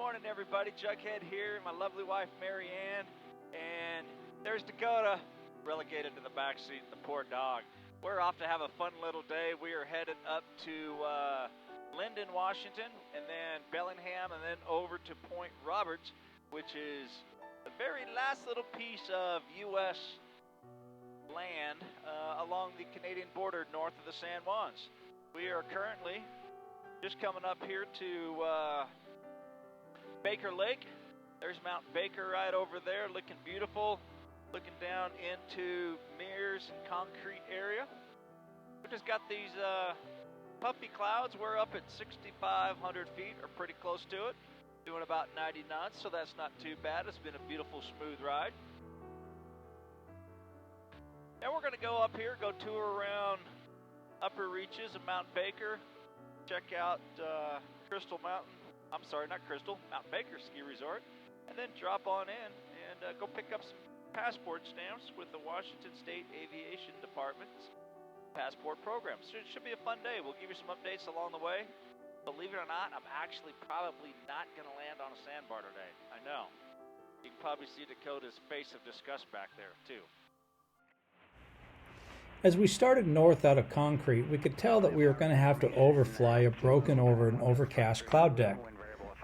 morning, everybody. Jughead here, my lovely wife, Marianne, and there's Dakota, relegated to the back seat, the poor dog. We're off to have a fun little day. We are headed up to Lynden, Washington, and then Bellingham, and then over to Point Roberts, which is the very last little piece of U.S. land along the Canadian border north of the San Juans. We are currently just coming up here to Baker Lake. There's Mount Baker right over there, looking beautiful, looking down into Mears and Concrete area. We just got these puffy clouds. We're up at 6,500 feet, or pretty close to it, doing about 90 knots, so that's not too bad. It's been a beautiful, smooth ride. Now we're going to go up here, go tour around upper reaches of Mount Baker, check out Crystal Mountain. I'm sorry, not Crystal, Mount Baker Ski Resort, and then drop on in and go pick up some passport stamps with the Washington State Aviation Department's passport program. So it should be a fun day. We'll give you some updates along the way. Believe it or not, I'm actually probably not going to land on a sandbar today. I know. You can probably see Dakota's face of disgust back there, too. As we started north out of Concrete, we could tell that we were going to have to overfly a broken over and overcast cloud deck.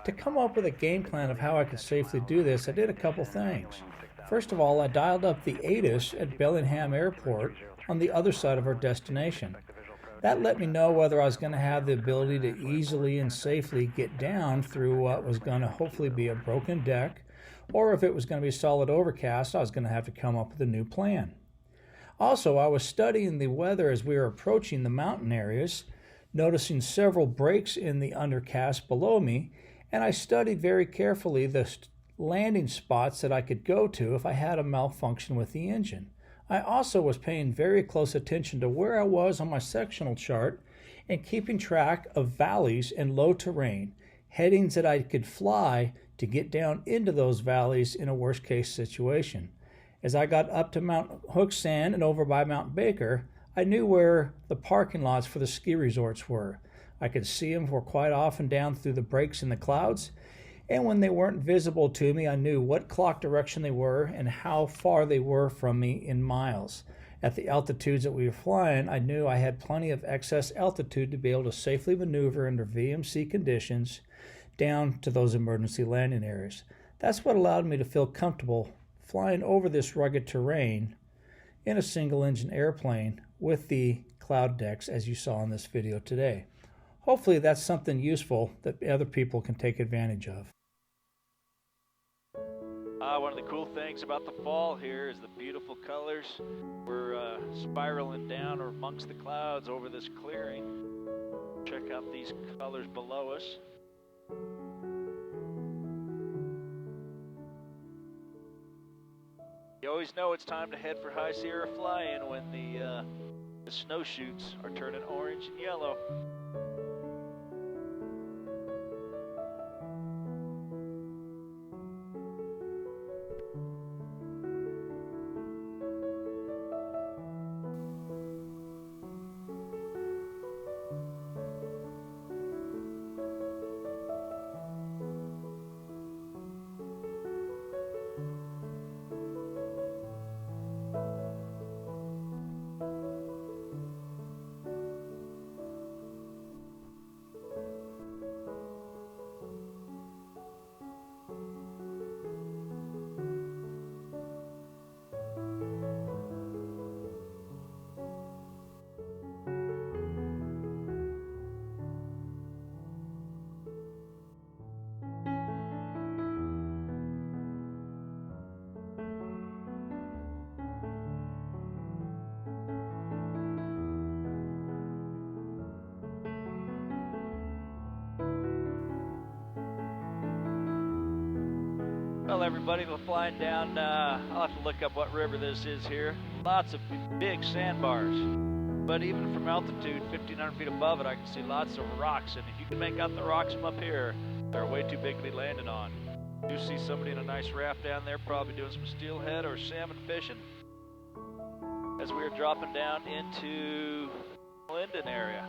To come up with a game plan of how I could safely do this, I did a couple things. First of all, I dialed up the ATIS at Bellingham Airport on the other side of our destination. That let me know whether I was going to have the ability to easily and safely get down through what was going to hopefully be a broken deck, or if it was going to be solid overcast, I was going to have to come up with a new plan. Also, I was studying the weather as we were approaching the mountain areas, noticing several breaks in the undercast below me, and I studied very carefully the landing spots that I could go to if I had a malfunction with the engine. I also was paying very close attention to where I was on my sectional chart and keeping track of valleys and low terrain, headings that I could fly to get down into those valleys in a worst case situation. As I got up to Mount Shuksan and over by Mount Baker, I knew where the parking lots for the ski resorts were. I could see them for quite often down through the breaks in the clouds, and when they weren't visible to me, I knew what clock direction they were and how far they were from me in miles. At the altitudes that we were flying, I knew I had plenty of excess altitude to be able to safely maneuver under VMC conditions down to those emergency landing areas. That's what allowed me to feel comfortable flying over this rugged terrain in a single-engine airplane with the cloud decks as you saw in this video today. Hopefully that's something useful that other people can take advantage of. One of the cool things about the fall here is the beautiful colors. We're spiraling down or amongst the clouds over this clearing. Check out these colors below us. You always know it's time to head for High Sierra fly-in when the snowshoots are turning orange and yellow. Well, everybody, we're flying down, I'll have to look up what river this is here. Lots of big sandbars. But even from altitude, 1,500 feet above it, I can see lots of rocks. And if you can make out the rocks from up here, they're way too big to be landing on. You see somebody in a nice raft down there, probably doing some steelhead or salmon fishing. As we are dropping down into Lynden area.